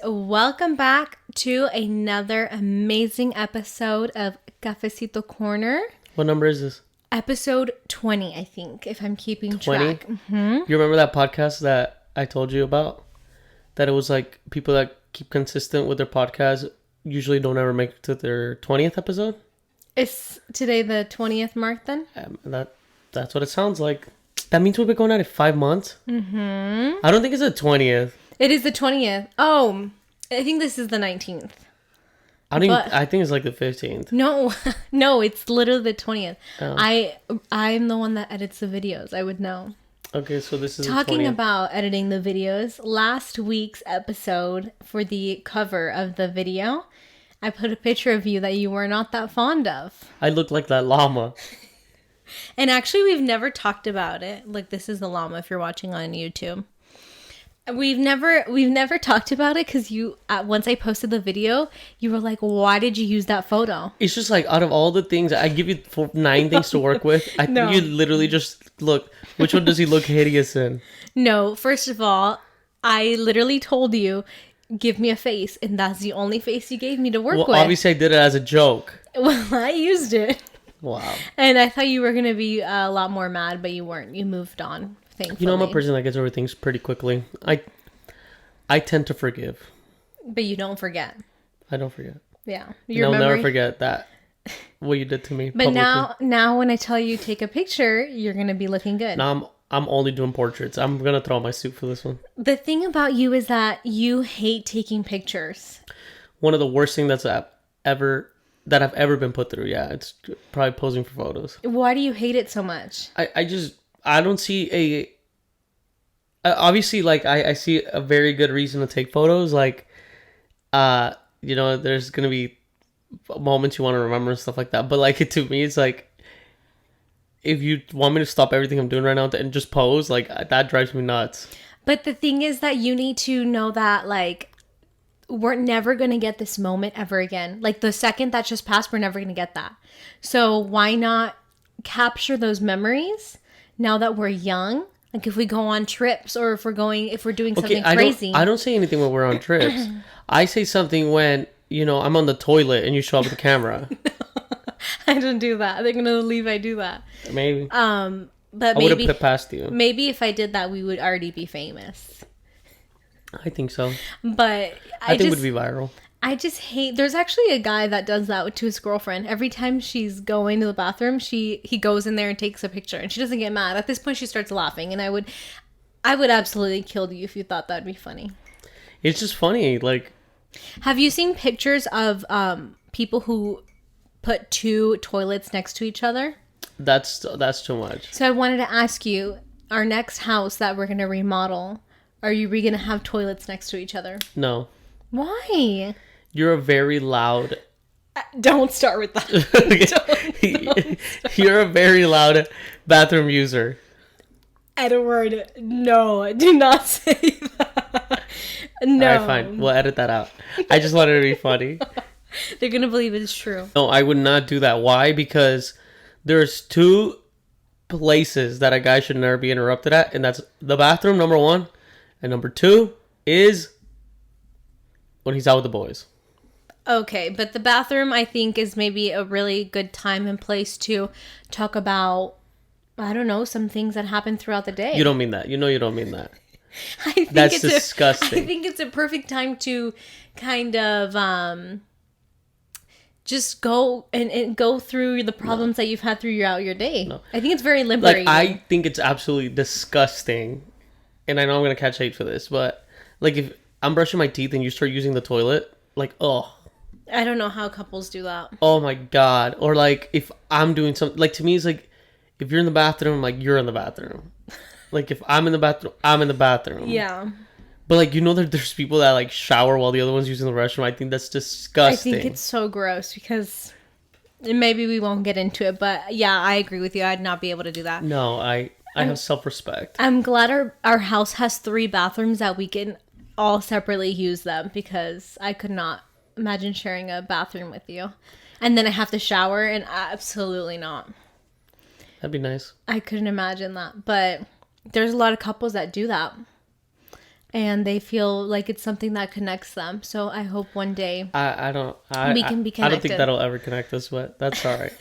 Welcome back to another amazing episode of Cafecito Corner. What number is this? Episode 20, I think, if I'm keeping 20? track. Mm-hmm. You remember that podcast that I told you about? That it was like people that keep consistent with their podcast usually don't ever make it to their 20th episode? Is today the 20th mark then? That's what it sounds like. That means we've been going at it 5 months? Mm-hmm. I don't think it's the 20th. It is the 20th. Oh, I think this is the 19th. I think it's like the 15th. No, it's literally the 20th. Oh. I'm the one that edits the videos. I would know. Okay, so this is Talking the 20th. about editing the videos, last week's episode for the cover of the video, I put a picture of you that you were not that fond of. I look like that llama. And actually, we've never talked about it. Like, this is the llama if you're watching on YouTube. We've never talked about it because once I posted the video, you were like, why did you use that photo? It's just like, out of all the things, I give you 9 things to work with. I think you literally just look, which one does he look hideous in? No, first of all, I literally told you, give me a face, and that's the only face you gave me to work with. Obviously I did it as a joke. Well, I used it. Wow. And I thought you were going to be a lot more mad, but you weren't. You moved on, thankfully. You know, I'm a person that gets over things pretty quickly. I tend to forgive. But you don't forget. I don't forget. Yeah. I'll never forget that, what you did to me But publicly. now when I tell you take a picture, you're going to be looking good. Now I'm only doing portraits. I'm going to throw on my suit for this one. The thing about you is that you hate taking pictures. One of the worst things that I've ever been put through. Yeah, it's probably posing for photos. Why do you hate it so much? I don't see obviously, like, I see a very good reason to take photos. Like, there's going to be moments you want to remember and stuff like that. But, like, to me, it's like, if you want me to stop everything I'm doing right now and just pose, like, that drives me nuts. But the thing is that you need to know that, like, we're never going to get this moment ever again. Like, the second that just passed, we're never going to get that. So why not capture those memories now that we're young? Like, if we go on trips or if we're doing something crazy. I don't say anything when we're on trips. I say something when, I'm on the toilet and you show up with the camera. I don't do that. They're going to believe I do that. Maybe. But I maybe would have put past you. Maybe if I did that, we would already be famous. I think so. But I think it would be viral. I just hate. There's actually a guy that does that to his girlfriend. Every time she's going to the bathroom, he goes in there and takes a picture, and she doesn't get mad. At this point, she starts laughing, and I would absolutely kill you if you thought that'd be funny. It's just funny. Like, have you seen pictures of people who put two toilets next to each other? That's too much. So I wanted to ask you, our next house that we're gonna remodel, are you gonna have toilets next to each other? No. Why? You're a very loud... Don't start with that. You're a very loud bathroom user. Edward, no, do not say that. No. Alright, fine. We'll edit that out. I just wanted to be funny. They're gonna believe it's true. No, I would not do that. Why? Because there's 2 places that a guy should never be interrupted at, and that's the bathroom, number 1, and number 2 is when he's out with the boys. Okay, but the bathroom, I think, is maybe a really good time and place to talk about, I don't know, some things that happen throughout the day. You don't mean that. You know you don't mean that. That's disgusting. I think it's a perfect time to kind of just go and go through the problems that you've had throughout your day. No. I think it's very liberating. Like, I think it's absolutely disgusting, and I know I'm going to catch hate for this, but, like, if I'm brushing my teeth and you start using the toilet, like, oh. I don't know how couples do that. Oh my God. Or, like, if I'm doing something, like, to me, it's like, if you're in the bathroom, like, you're in the bathroom. Like, if I'm in the bathroom, I'm in the bathroom. Yeah. But, like, there's people that, like, shower while the other one's using the restroom. I think that's disgusting. I think it's so gross because maybe we won't get into it, but yeah, I agree with you. I'd not be able to do that. No, I have self-respect. I'm glad our house has 3 bathrooms that we can all separately use them, because I could not imagine sharing a bathroom with you. And then I have to shower, and absolutely not. That'd be nice. I couldn't imagine that. But there's a lot of couples that do that. and they feel like it's something that connects them. So I hope one day We can be I don't think connected. that'll ever connect us, but that's all right.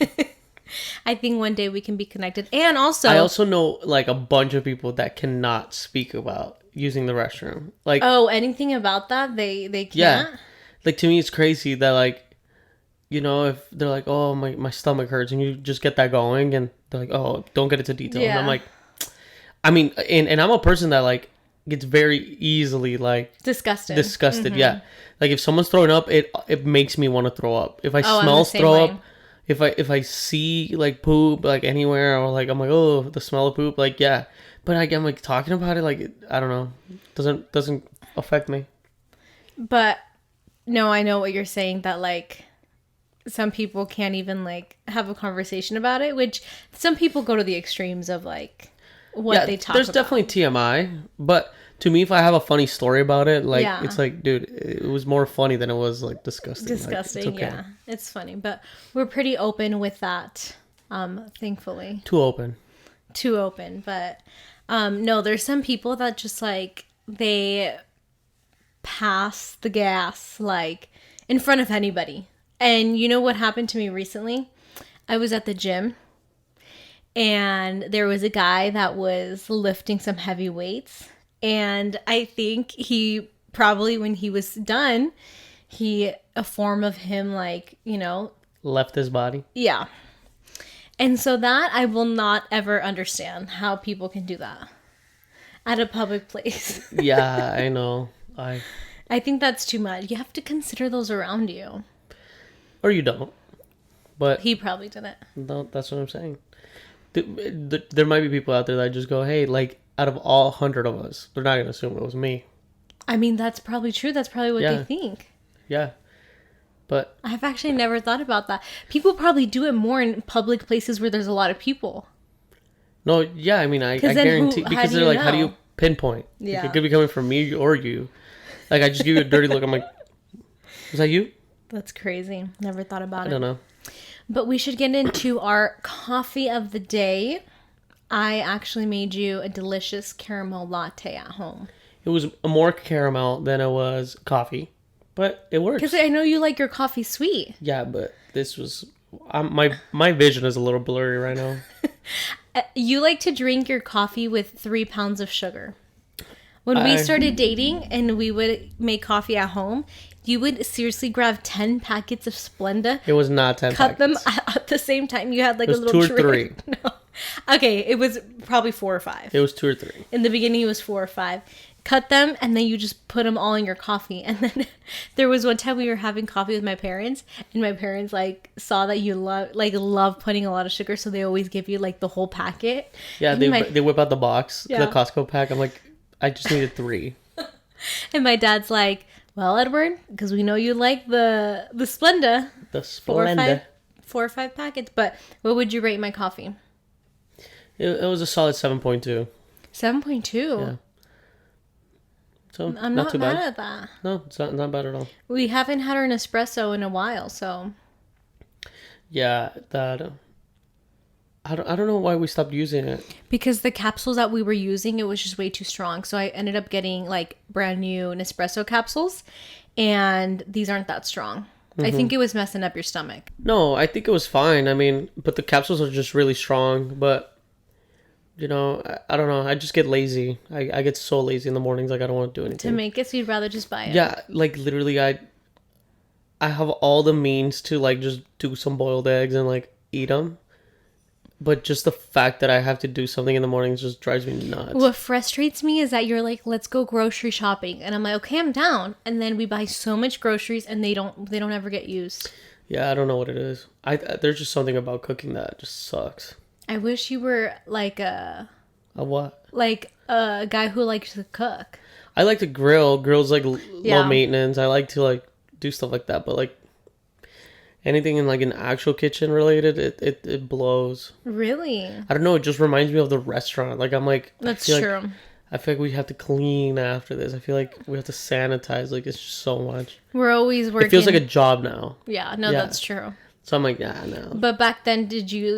I think one day we can be connected. And also, I also know like a bunch of people that cannot speak about using the restroom. Like, oh, anything about that, they can't. yeah, like to me, it's crazy that like, you know, if they're like, oh my stomach hurts, and you just get that going, and they're like, oh, don't get into detail. And I'm Yeah. like, I mean, and I'm a person that like gets very easily like Disgusted. disgusted. Yeah, like if someone's throwing up, it makes me want to throw up. If I Oh, I'm smell the same throw way. up, if I see like poop like anywhere, or like I'm like, oh, the smell of poop, like yeah. But I'm like talking about it, like I don't know, doesn't affect me. But no, I know what you're saying, that like some people can't even like have a conversation about it, which some people go to the extremes of like what they talk there's about. definitely TMI, but to me, if I have a funny story about it, like Yeah. it's like, dude, it was more funny than it was like disgusting. Like, it's Disgusting, okay. yeah. It's funny, but we're pretty open with that, thankfully. Too open. Too open, but no, there's some people that just like they pass the gas like in front of anybody. And you know what happened to me recently? I was at the gym and there was a guy that was lifting some heavy weights, and I think he probably, when he was done, a form of him, like, you know, Left his body. yeah. And so that I will not ever understand how people can do that at a public place. Yeah, I know. I think that's too much. You have to consider those around you. Or you don't. But He probably didn't. no, that's what I'm saying. There might be people out there that just go, hey, like out of all 100 of us, they're not gonna assume it was me. I mean, that's probably true. That's probably what Yeah. they think. Yeah, but I've actually never thought about that. People probably do it more in public places where there's a lot of people. no, yeah. I mean, I 'Cause then guarantee, how because do they're you like, how do know? you pinpoint? Like, Yeah. it could be coming from me or you. Like, I just give you a dirty look. I'm like, is that you? That's crazy. Never thought about I it. don't know. But we should get into our coffee of the day. I actually made you a delicious caramel latte at home. It was more caramel than it was coffee, but it works. Because I know you like your coffee sweet. Yeah, but this was my vision is a little blurry right now. You like to drink your coffee with 3 pounds of sugar. When we started dating and we would make coffee at home, you would seriously grab 10 packets of Splenda, It was not 10 cut packets. them at the same time. You had like It a was little 2 or tray. 3. No. Okay, it was probably 4 or 5. It was 2 or 3. In the beginning, it was 4 or 5. Cut them, and then you just put them all in your coffee. And then there was one time we were having coffee with my parents, and my parents like saw that you love putting a lot of sugar, so they always give you like the whole packet. Yeah, And they whip out the box, Yeah. the Costco pack. I'm like, I just needed 3. And my dad's like, "Well, Edward, because we know you like the Splenda, The 4 or Splenda. 5, 4 or 5 packets." But what would you rate my coffee? It was a solid 7.2. 7.2. Yeah. So I'm not not too mad bad. at that. No, it's not bad at all. We haven't had an espresso in a while, so Yeah, that. I don't know why we stopped using it. because the capsules that we were using, it was just way too strong. So I ended up getting like brand new Nespresso capsules, and these aren't that strong. I think it was messing up your stomach. No, I think it was fine. I mean, but the capsules are just really strong. But you know, I don't know. I just get lazy. I get so lazy in the mornings. Like I don't want to do To anything. make it, so you'd rather just buy it. Yeah, like literally, I have all the means to like just do some boiled eggs and like eat them. But just the fact that I have to do something in the mornings just drives me nuts. What frustrates me is that you're like, "Let's go grocery shopping," and I'm like, "Okay, I'm down." And then we buy so much groceries, and they don't ever get used. Yeah, I don't know what it is. There's just something about cooking that just sucks. I wish you were like A what? a guy who likes to cook. I like to grill. Grill's like Yeah. low maintenance. I like to like do stuff like that. But like anything in like an actual kitchen related, it blows. Really? I don't know. It just reminds me of the restaurant. Like I'm like, That's I feel true. Like, I feel like we have to clean after this. I feel like we have to sanitize. Like it's just so much. We're always working. It feels like a job now. Yeah, no, Yeah. that's true. So I'm like, yeah, no. But back then, did you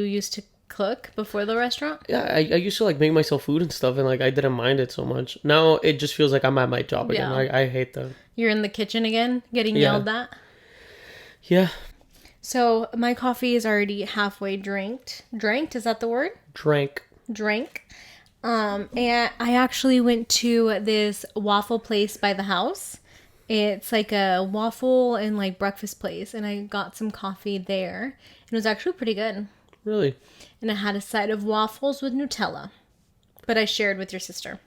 used to cook before the restaurant? Yeah, I used to like make myself food and stuff, and like I didn't mind it so much. Now it just feels like I'm at my job again. Yeah. I hate that. You're in the kitchen again, getting Yeah. yelled at. Yeah, So my coffee is already halfway dranked. Dranked, is that the word? drank. Drank. And I actually went to this waffle place by the house. It's like a waffle and like breakfast place, and I got some coffee there. And it was actually pretty good. Really And I had a side of waffles with Nutella. But I shared with your sister.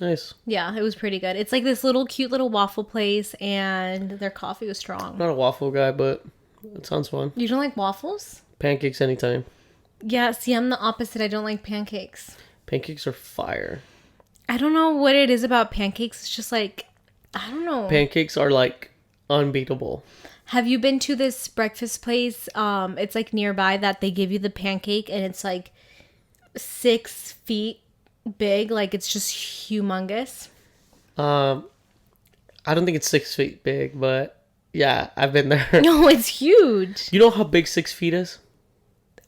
nice. Yeah, it was pretty good. It's like this little cute little waffle place, and their coffee was strong. I'm not a waffle guy, but it sounds fun. You don't like waffles? Pancakes anytime. Yeah, see, I'm the opposite. I don't like pancakes. Pancakes are fire. I don't know what it is about pancakes. It's just like, I don't know. Pancakes are like unbeatable. Have you been to this breakfast place? It's like nearby that they give you the pancake, and it's like 6 feet big. Like it's just humongous. I don't think it's 6 feet big, but yeah, I've been there. No, it's huge. You know how big 6 feet is?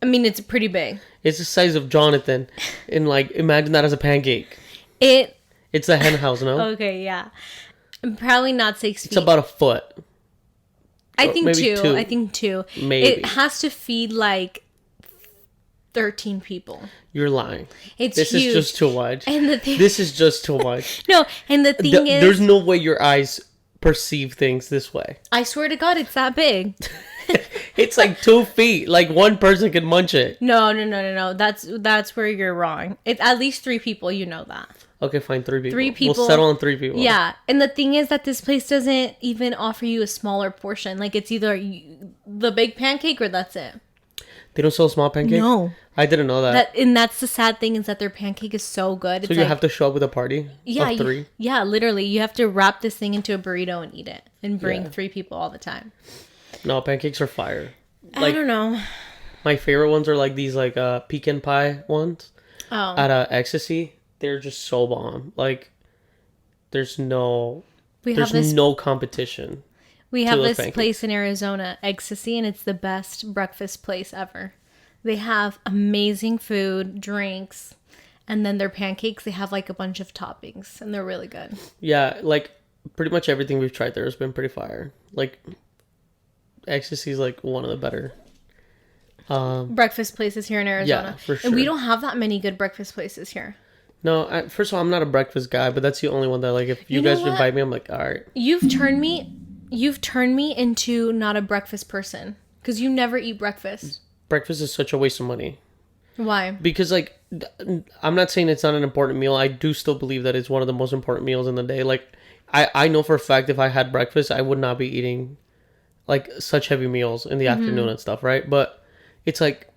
I mean, it's pretty big. It's the size of Jonathan, and like imagine that as a pancake. It It's a hen house, no? okay, yeah. Probably not 6 feet. It's about a foot. I think maybe 2. two. I think 2. Maybe. It has to feed like 13 people. You're lying. It's This huge. is just too much. And the thing, This is just too much. no, and the thing is, There's no way your eyes perceive things this way. I swear to God, it's that big. It's like 2 feet. Like one person can munch it. No. That's where you're wrong. It's at least 3 people. You know that. Okay, fine. 3 people. 3 people. We'll settle on 3 people. Yeah, and the thing is that this place doesn't even offer you a smaller portion. Like it's either the big pancake or that's it. They don't sell small pancakes? No. I didn't know that. And that's the sad thing is that their pancake is so good. It's So you like, have to show up with a party yeah, of 3? yeah, literally. You have to wrap this thing into a burrito and eat it and bring Yeah. 3 people all the time. No, pancakes are fire. I don't know. My favorite ones are like these like pecan pie ones Oh. at Ecstasy. They're just so bomb. Like there's no We have this competition. We have those this pancakes. place in Arizona, Ecstasy, and it's the best breakfast place ever. They have amazing food, drinks, and then their pancakes, they have like a bunch of toppings, and they're really good. Yeah, like pretty much everything we've tried there has been pretty fire. Like Ecstasy is like one of the better. Breakfast places here in Arizona. Yeah, for And we sure. don't have that many good breakfast places here. No, first of all, I'm not a breakfast guy, but that's the only one that like if you, You know guys what? invite me, I'm like, all right. You've turned me into not a breakfast person because you never eat breakfast. Breakfast is such a waste of money. Why? Because like I'm not saying it's not an important meal. I do still believe that it's one of the most important meals in the day. Like I know for a fact if I had breakfast, I would not be eating like such heavy meals in the afternoon and stuff, right? But it's like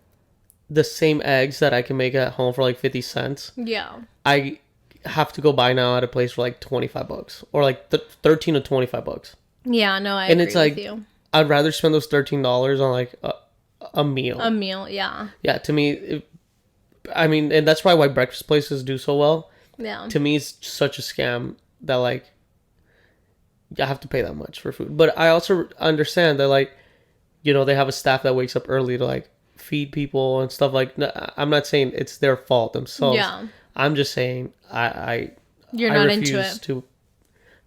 the same eggs that I can make at home for like 50 cents. Yeah. I have to go buy now at a place for like $25 or like 13 to $25. Yeah, no, I And agree it's like with you. I'd rather spend those $13 on like a meal. A meal, yeah. Yeah, to me, I mean, and that's probably why breakfast places do so well. Yeah. To me, it's such a scam that like I have to pay that much for food. But I also understand that like, you know, they have a staff that wakes up early to like feed people and stuff. Like, I'm not saying it's their fault themselves. Yeah. I'm just saying You're I not refuse into it.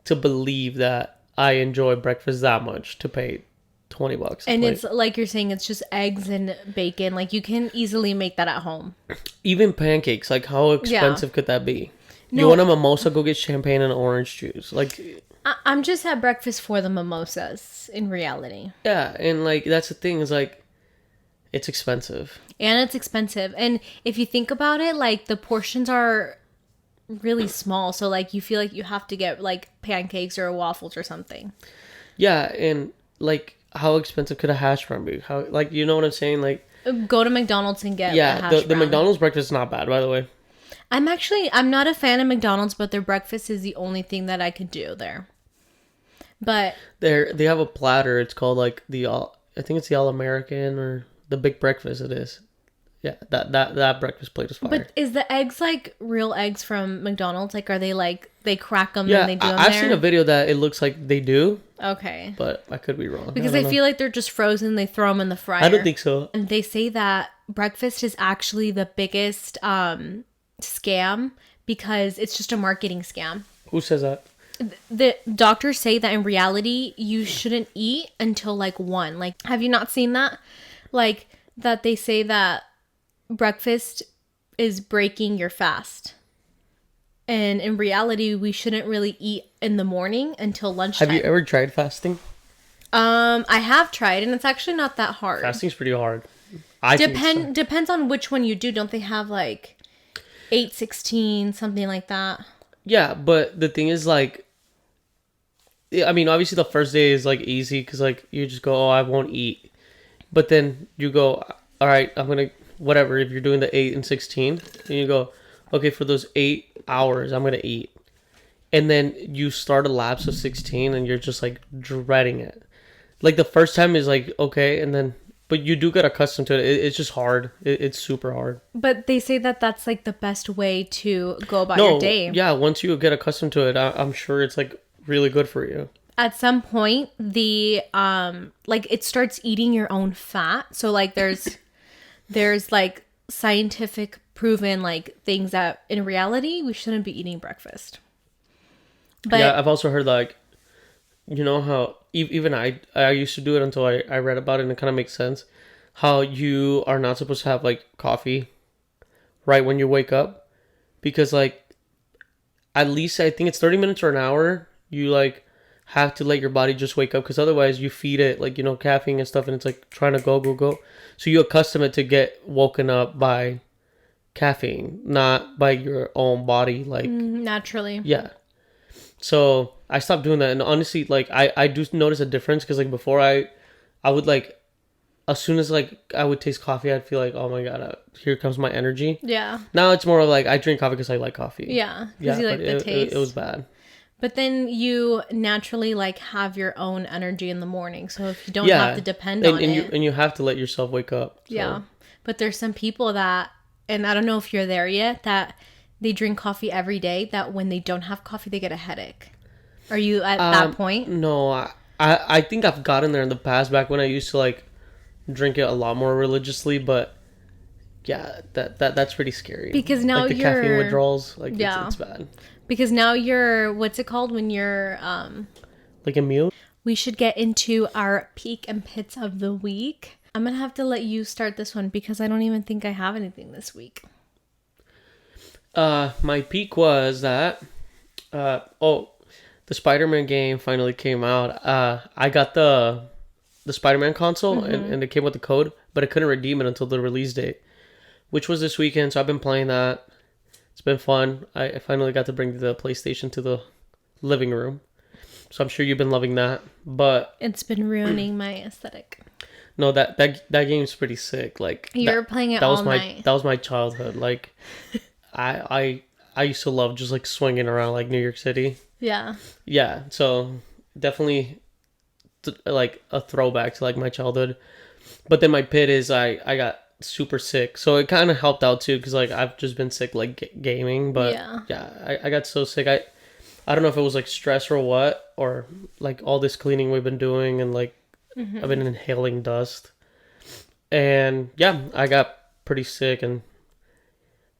to believe that I enjoy breakfast that much to pay $20. a And plate. it's like you're saying, it's just eggs and bacon. Like you can easily make that at home. Even pancakes, like how expensive could that be? You want a mimosa, go get champagne and orange juice. Like, I'm just at breakfast for the mimosas in reality. yeah, and like that's the thing is like it's expensive. And it's expensive. And if you think about it, like the portions are really small. So like you feel like you have to get like pancakes or waffles or something. Yeah, and like how expensive could a hash brown be? How, like, you know what I'm saying? Like, Go to McDonald's and get a yeah, hash the brown. McDonald's breakfast is not bad, by the way. I'm not a fan of McDonald's, but their breakfast is the only thing that I could do there. But They have a platter. It's called like I think it's the All American or the Big Breakfast. It is. Yeah, that breakfast plate is fire. But is the eggs like real eggs from McDonald's? Like, are they like they crack them yeah, and they do them I've there? seen a video that it looks like they do, Okay. but I could be wrong. Because I I don't know. feel like they're just frozen. They throw them in the fryer. I don't think so. And they say that breakfast is actually the biggest scam because it's just a marketing scam. Who says that? The doctors say that in reality, you shouldn't eat until like 1. Like, have you not seen that? Like, that they say that breakfast is breaking your fast. And in reality, we shouldn't really eat in the morning until lunchtime. Have you ever tried fasting? I have tried, and it's actually not that hard. Fasting's pretty hard. Depends on which one you do. Don't they have like 8-16, something like that? Yeah, but the thing is, like, I mean, obviously the first day is like easy because like you just go, oh, I won't eat, but then you go, all right, I'm gonna whatever. If you're doing the 8 and 16, and you go, okay, for those 8 hours, I'm gonna eat, and then you start a lapse of 16, and you're just like dreading it. Like the first time is like okay, and then but you do get accustomed to it. It's just hard. It's super hard. But they say that that's like the best way to go about your day. Yeah, once you get accustomed to it, I'm sure it's like really good for you. At some point, the like it starts eating your own fat. So like there's like scientific proven like things that in reality we shouldn't be eating breakfast. But yeah, I've also heard like, you know how even I used to do it until I read about it, and it kind of makes sense. How you are not supposed to have like coffee right when you wake up, because like at least I think it's 30 minutes or an hour. You like have to let your body just wake up, because otherwise you feed it like, you know, caffeine and stuff, and it's like trying to go. So you accustom it to get woken up by caffeine, not by your own body, like naturally. Yeah. So I stopped doing that, and honestly, like I do notice a difference, because like before I would like, as soon as like I would taste coffee, I'd feel like, oh my god, here comes my energy. Yeah. Now it's more of like I drink coffee because I like coffee. Yeah, because you like the taste. It was bad. But then you naturally like have your own energy in the morning, so if you don't have to depend on it, and you have to let yourself wake up. So. Yeah, but there's some people that, and I don't know if you're there yet, that they drink coffee every day, that when they don't have coffee, they get a headache. Are you at that point? No, I think I've gotten there in the past, back when I used to like drink it a lot more religiously, but yeah, that's pretty scary. Because now like the caffeine withdrawals, like it's bad. Because now you're, what's it called when you're like a meal? We should get into our peak and pits of the week. I'm gonna have to let you start this one because I don't even think I have anything this week. My peak was that the Spider-Man game finally came out. I got the Spider-Man console, and it came with the code, but I couldn't redeem it until the release date, which was this weekend. So I've been playing that. It's been fun. I finally got to bring the PlayStation to the living room, so I'm sure you've been loving that. But it's been ruining my aesthetic. No, that game's pretty sick. Like you're playing it all night. That was my childhood. Like I used to love just like swinging around like New York City. Yeah. Yeah. So definitely like a throwback to like my childhood. But then my pit is I got super sick, so it kind of helped out too, because like I've just been sick like gaming, but yeah, I got so sick. I don't know if it was like stress or what, or like all this cleaning we've been doing, and like I've been inhaling dust, and yeah, I got pretty sick, and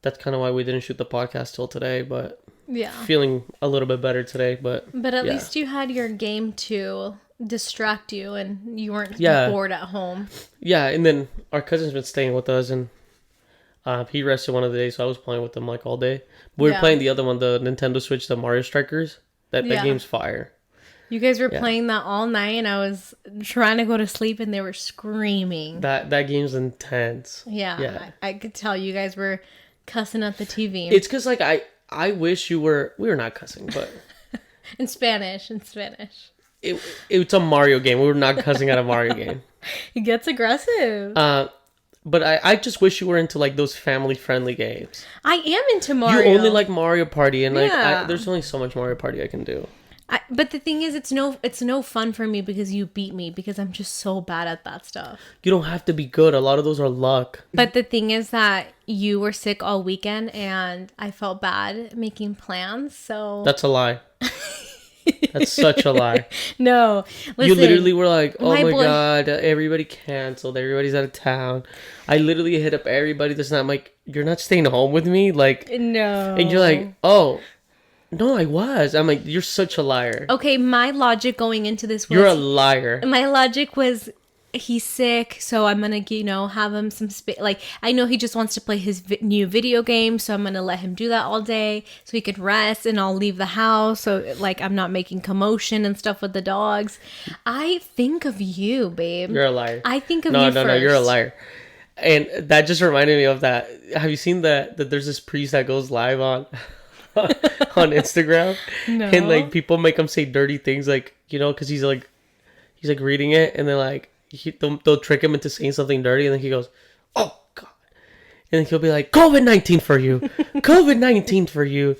that's kind of why we didn't shoot the podcast till today. But yeah, feeling a little bit better today. But at least you had your game to distract you, and you weren't bored at home. Yeah, and then our cousin's been staying with us, and he rested one of the days, so I was playing with him like all day. But we were playing the other one, the Nintendo Switch, the Mario Strikers. That game's fire. You guys were playing that all night, and I was trying to go to sleep, and they were screaming. That game's intense. Yeah. I could tell you guys were cussing at the TV. It's because like I wish we were not cussing, but in Spanish. It's a Mario game. We were not cussing at a Mario game. It gets aggressive. But I just wish you were into like those family friendly games. I am into Mario. You only like Mario Party, and like there's only so much Mario Party I can do. But the thing is, it's no fun for me because you beat me, because I'm just so bad at that stuff. You don't have to be good. A lot of those are luck. But the thing is that you were sick all weekend, and I felt bad making plans. So that's a lie. That's such a lie. No, listen, You literally were like, oh my boy- God, everybody canceled. Everybody's out of town. I literally hit up everybody that's not. I'm like, you're not staying home with me? Like, No. and you're like, oh, no, I was. I'm like, you're such a liar. Okay, my logic going into this was... You're a liar. My logic was, he's sick, so I'm gonna, have him some space. Like, I know he just wants to play his new video game, so I'm gonna let him do that all day so he could rest, and I'll leave the house so, like, I'm not making commotion and stuff with the dogs. I think of you, babe. You're a liar. I think of you first. No, you're a liar. And that just reminded me of that. Have you seen that there's this priest that goes live on Instagram? No. And, like, people make him say dirty things, like, because he's reading it, and then, like, they'll trick him into saying something dirty, and then he goes, oh, God. And then he'll be like, COVID-19 for you. COVID-19 for you.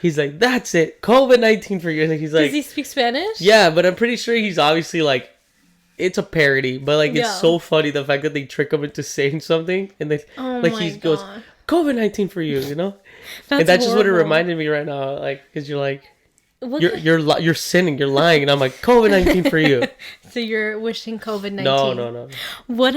He's like, that's it. COVID-19 for you. And he's like... Does he speak Spanish? Yeah, but I'm pretty sure he's obviously, like... It's a parody, but, like, it's so funny, the fact that they trick him into saying something, and then, he goes, COVID-19 for you, and that's just what it reminded me right now, like, because you're like... You're sinning, you're lying, and I'm like, COVID-19 for you. So you're wishing COVID-19. No. What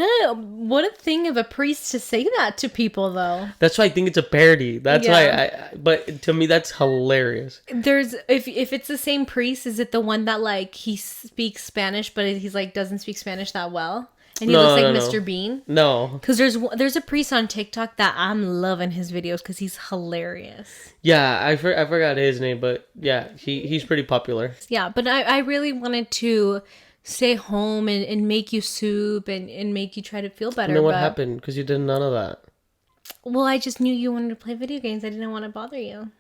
a thing of a priest to say that to people, though. That's why I think it's a parody. That's why but to me that's hilarious. There's if it's the same priest, is it the one that, like, he speaks Spanish but he's like doesn't speak Spanish that well? And he looks like Mr. Bean? No. Because there's a priest on TikTok that I'm loving his videos because he's hilarious. Yeah, I forgot his name, but yeah, he's pretty popular. Yeah, but I really wanted to stay home and make you soup and make you try to feel better. And then what happened? Because you did none of that. Well, I just knew you wanted to play video games. I didn't want to bother you.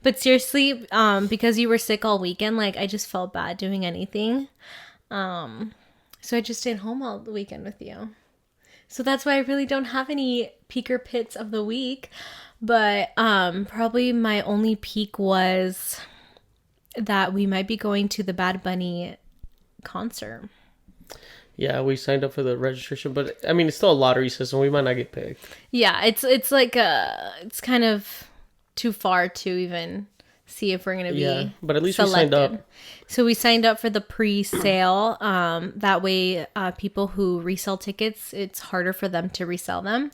But seriously, because you were sick all weekend, like, I just felt bad doing anything. So I just stayed home all the weekend with you. So that's why I really don't have any peaker pits of the week. But probably my only peak was that we might be going to the Bad Bunny concert. Yeah, we signed up for the registration, but I mean, it's still a lottery system. We might not get picked. Yeah, it's like it's kind of too far to even see if we're going to be but at least selected. we signed up. So we signed up for the pre-sale. That way, people who resell tickets, it's harder for them to resell them.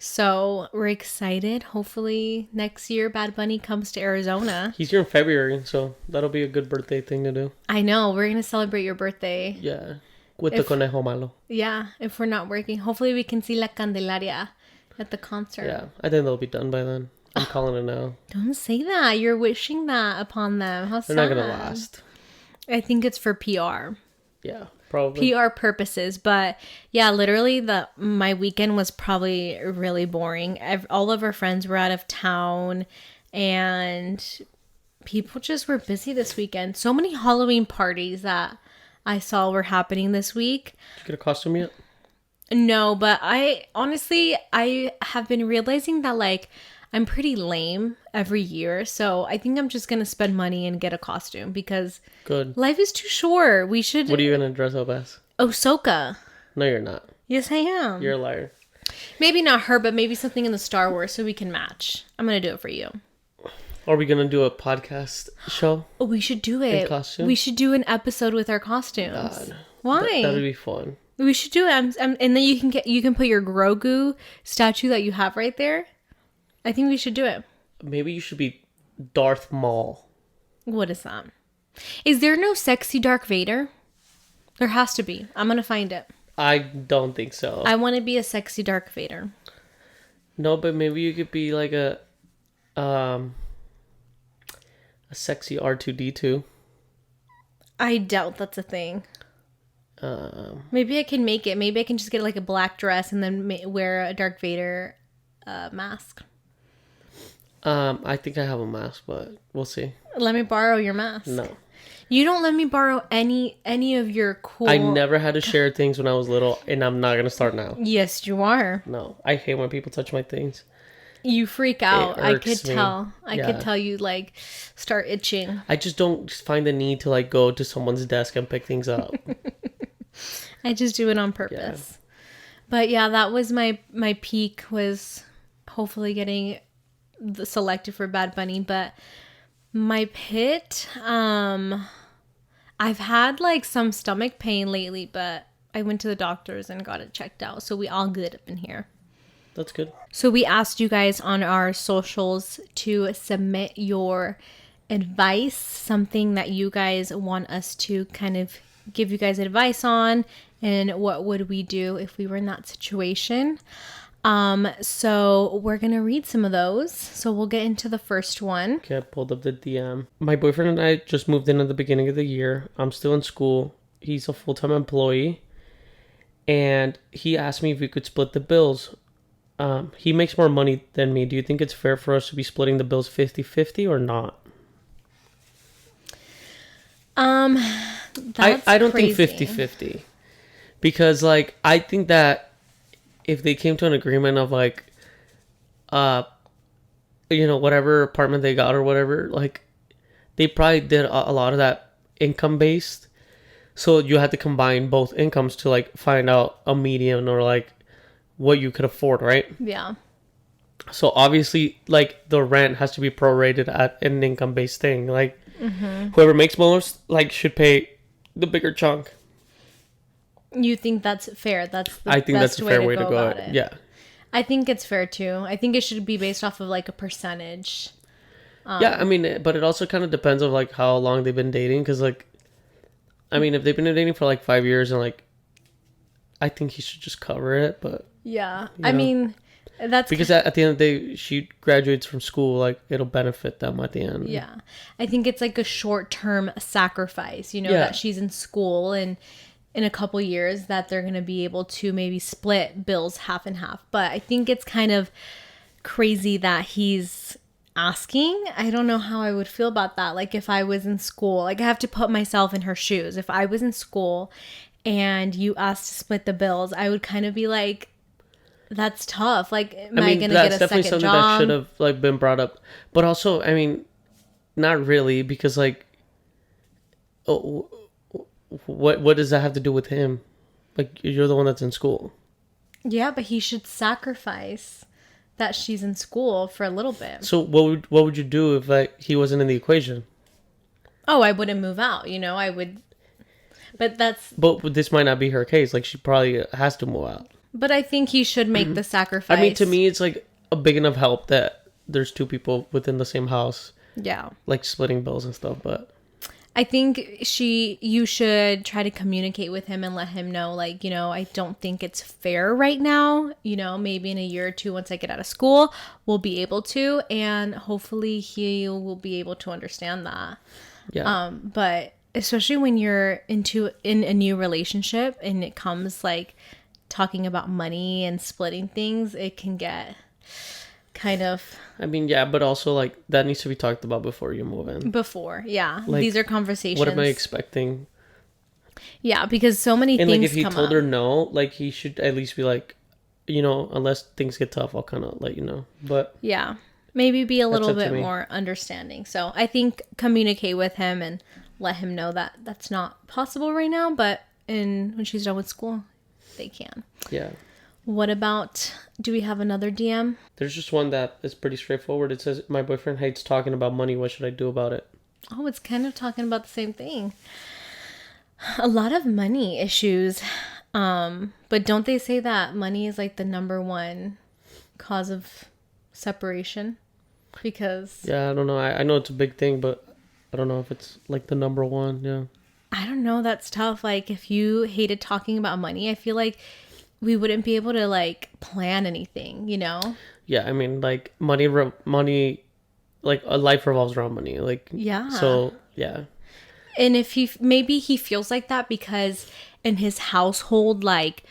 So we're excited. Hopefully next year Bad Bunny comes to Arizona. He's here in February, so that'll be a good birthday thing to do. I know. We're going to celebrate your birthday. Yeah. With the Conejo Malo. Yeah. If we're not working. Hopefully we can see La Candelaria at the concert. Yeah. I think they'll be done by then. I'm calling it now. Don't say that. You're wishing that upon them. How sad. They're not going to last. I think it's for PR. Yeah, probably. PR purposes. But yeah, literally my weekend was probably really boring. All of our friends were out of town and people just were busy this weekend. So many Halloween parties that I saw were happening this week. Did you get a costume yet? No, but I have been realizing that, like, I'm pretty lame every year, so I think I'm just gonna spend money and get a costume because life is too short. We should. What are you gonna dress up as? Ahsoka. No, you're not. Yes, I am. You're a liar. Maybe not her, but maybe something in the Star Wars so we can match. I'm gonna do it for you. Are we gonna do a podcast show? Oh, we should do it. In costume? We should do an episode with our costumes. God. Why? That'd be fun. We should do it. And then you can put your Grogu statue that you have right there. I think we should do it. Maybe you should be Darth Maul. What is that? Is there no sexy Darth Vader? There has to be. I'm gonna find it. I don't think so. I want to be a sexy Darth Vader. No, but maybe you could be like a sexy R2-D2. I doubt that's a thing. Maybe I can make it. Maybe I can just get like a black dress and then wear a Darth Vader mask. I think I have a mask, but we'll see. Let me borrow your mask. No. You don't let me borrow any of your cool... I never had to share things when I was little, and I'm not going to start now. Yes, you are. No. I hate when people touch my things. You freak out. I could me. tell. I could tell you, like, start itching. I just don't find the need to, like, go to someone's desk and pick things up. I just do it on purpose. Yeah. But yeah, that was my peak, was hopefully getting selected for Bad Bunny. But My pit, I've had like some stomach pain lately, but I went to the doctors and got it checked out. So we all good up in here. That's good. So we asked you guys on our socials to submit your advice, something that you guys want us to kind of give you guys advice on, and what would we do if we were in that situation. So we're gonna read some of those. So we'll get into the first one. Okay, I pulled up the DM. My boyfriend and I just moved in at the beginning of the year. I'm still in school. He's a full-time employee. And he asked me if we could split the bills. He makes more money than me. Do you think it's fair for us to be splitting the bills 50-50 or not? I don't crazy. think 50-50. Because, like, I think that if they came to an agreement of, like, whatever apartment they got or whatever, like, they probably did a lot of that income-based. So you had to combine both incomes to, like, find out a median or, like, what you could afford, right? Yeah. So obviously, like, the rent has to be prorated at an income-based thing. Like, whoever makes most, like, should pay the bigger chunk. You think that's fair? That's the I think best that's a fair way to go. about it. Yeah. I think it's fair too. I think it should be based off of like a percentage. Yeah, I mean, but it also kind of depends on, like, how long they've been dating. Because, like, I mean, if they've been dating for, like, 5 years and, like, I think he should just cover it. But Yeah. You I know? mean, that's because at the end of the day, she graduates from school, like, it'll benefit them at the end. yeah. I think it's like a short-term sacrifice, Yeah. that she's in school and in a couple years that they're going to be able to maybe split bills half and half. But I think it's kind of crazy that he's asking. I don't know how I would feel about that. Like, if I was in school, like, I have to put myself in her shoes. If I was in school and you asked to split the bills, I would kind of be like, that's tough. Like, am I going to get a second something job? that should have, like, been brought up. But also, I mean, not really, because, like, what does that have to do with him? Like, you're the one that's in school. Yeah, but he should sacrifice that she's in school for a little bit. So what would you do if, like, he wasn't in the equation? Oh, I wouldn't move out. I would. But this might not be her case. Like, she probably has to move out. But I think he should make the sacrifice. I mean, to me, it's, like, a big enough help that there's two people within the same house. Yeah. Like, splitting bills and stuff, but I think you should try to communicate with him and let him know, like, I don't think it's fair right now. Maybe in a year or two, once I get out of school, we'll be able to, and hopefully he will be able to understand that. yeah. But especially when you're in a new relationship and it comes like talking about money and splitting things, it can get kind of. I mean, yeah, but also, like, that needs to be talked about before you move in. Yeah. Like, these are conversations. What am I expecting? Yeah, because so many And, things like, if he come told up. her no, like, he should at least be like, unless things get tough, I'll kind of let you know. But Yeah. Maybe be a little up to bit me. more understanding. So I think communicate with him and let him know that that's not possible right now, but when she's done with school, they can. yeah, What about, do we have another DM? there's just one that is pretty straightforward. It says, my boyfriend hates talking about money. What should I do about it? Oh, it's kind of talking about the same thing. A lot of money issues. But don't they say that money is like the number one cause of separation? Because Yeah, I don't know. I know it's a big thing, but I don't know if it's, like, the number one. Yeah. I don't know, that's tough. Like, if you hated talking about money, I feel like we wouldn't be able to, like, plan anything, Yeah, I mean, like, money, like, a life revolves around money. Like, Yeah. So, yeah. And if maybe he feels like that because in his household, like,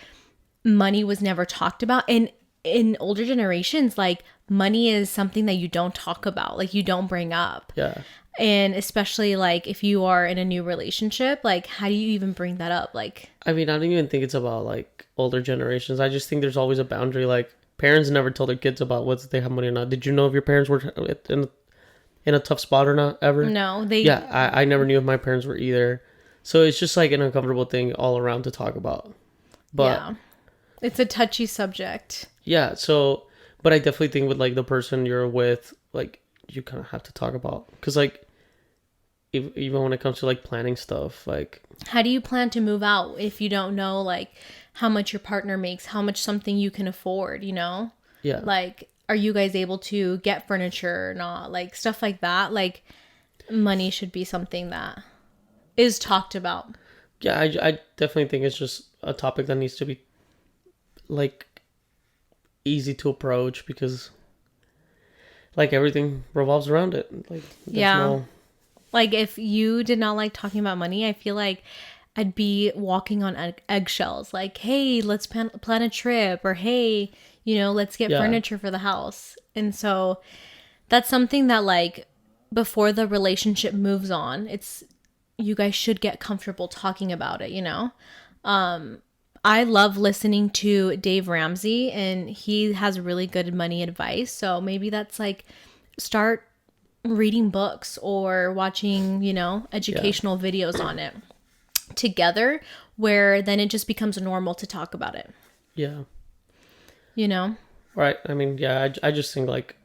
money was never talked about. And in older generations, like, money is something that you don't talk about, like, you don't bring up. Yeah. And especially, like, if you are in a new relationship, like, how do you even bring that up? Like, I mean, I don't even think it's about, like, older generations. I just think there's always a boundary. Like, parents never tell their kids about whether they have money or not. Did you know if your parents were in a tough spot or not, ever? no, Yeah, I never knew if my parents were either. So it's just, like, an uncomfortable thing all around to talk about. But yeah, it's a touchy subject. yeah, so, but I definitely think with, like, the person you're with, like, you kind of have to talk about. Because, like, even when it comes to like planning stuff, like How do you plan to move out if you don't know like how much your partner makes, how much something you can afford, you know? yeah, Like, are you guys able to get furniture or not? Like, stuff like that. Like, money should be something that is talked about. yeah. I definitely think it's just a topic that needs to be like easy to approach because like everything revolves around it. Like there's Yeah. no Like, if you did not like talking about money, I feel like I'd be walking on eggshells. Like, hey, let's plan a trip, or hey, let's get yeah furniture for the house. And so that's something that, like, before the relationship moves on, you guys should get comfortable talking about it, I love listening to Dave Ramsey, and he has really good money advice. So maybe that's like start reading books or watching, educational videos on it together, where then it just becomes normal to talk about it, yeah you know? right. I mean, yeah, I just think like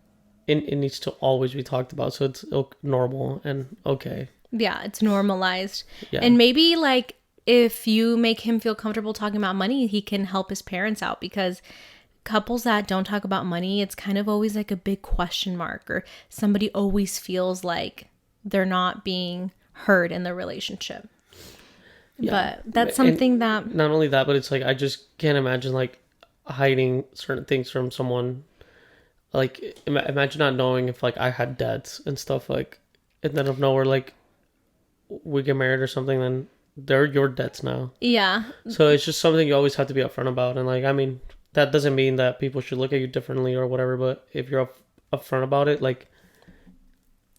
it needs to always be talked about, so it's normal and okay. Yeah, it's normalized. Yeah, And maybe like if you make him feel comfortable talking about money, he can help his parents out, because couples that don't talk about money, it's kind of always like a big question mark, or somebody always feels like they're not being heard in the relationship. yeah. But that's And something that, not only that, but it's like I just can't imagine like hiding certain things from someone. Like imagine not knowing if like I had debts and stuff, like, and then of nowhere like we get married or something, then they're your debts now. yeah, So it's just something you always have to be upfront about. And like, I mean, that doesn't mean that people should look at you differently or whatever. But if you're upfront about it, like,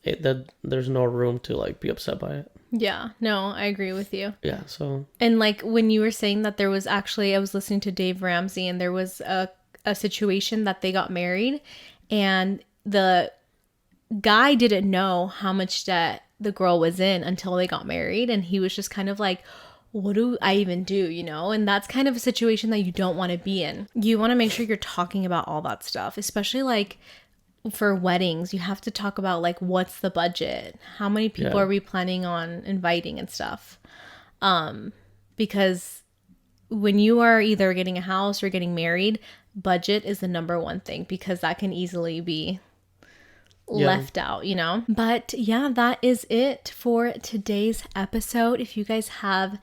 that there's no room to like be upset by it. yeah, no, I agree with you. Yeah. So And like when you were saying that, there was actually, I was listening to Dave Ramsey, and there was a situation that they got married, and the guy didn't know how much debt the girl was in until they got married. And he was just kind of like, what do I even do, And that's kind of a situation that you don't want to be in. You want to make sure you're talking about all that stuff, especially like for weddings. You have to talk about like, what's the budget? How many people Yeah. are we planning on inviting and stuff? Because when you are either getting a house or getting married, budget is the number one thing, because that can easily be left out, But yeah, that is it for today's episode. If you guys have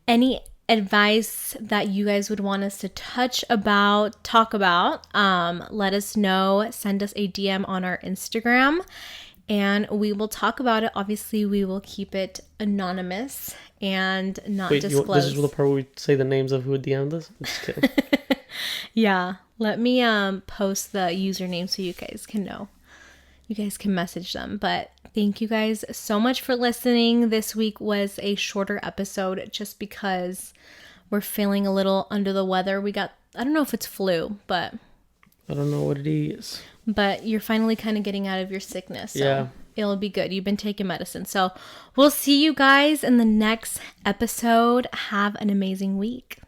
any advice that you guys would want us to talk about, let us know. Send us a DM on our Instagram and we will talk about it. Obviously, we will keep it anonymous and not disclose. This is the part where we say the names of who DM'd us? I'm just kidding. Yeah, let me post the username so you guys can know. You guys can message them. But thank you guys so much for listening. This week was a shorter episode just because we're feeling a little under the weather. I don't know if it's flu, but I don't know what it is. But you're finally kind of getting out of your sickness. So Yeah. It'll be good. You've been taking medicine. So we'll see you guys in the next episode. Have an amazing week.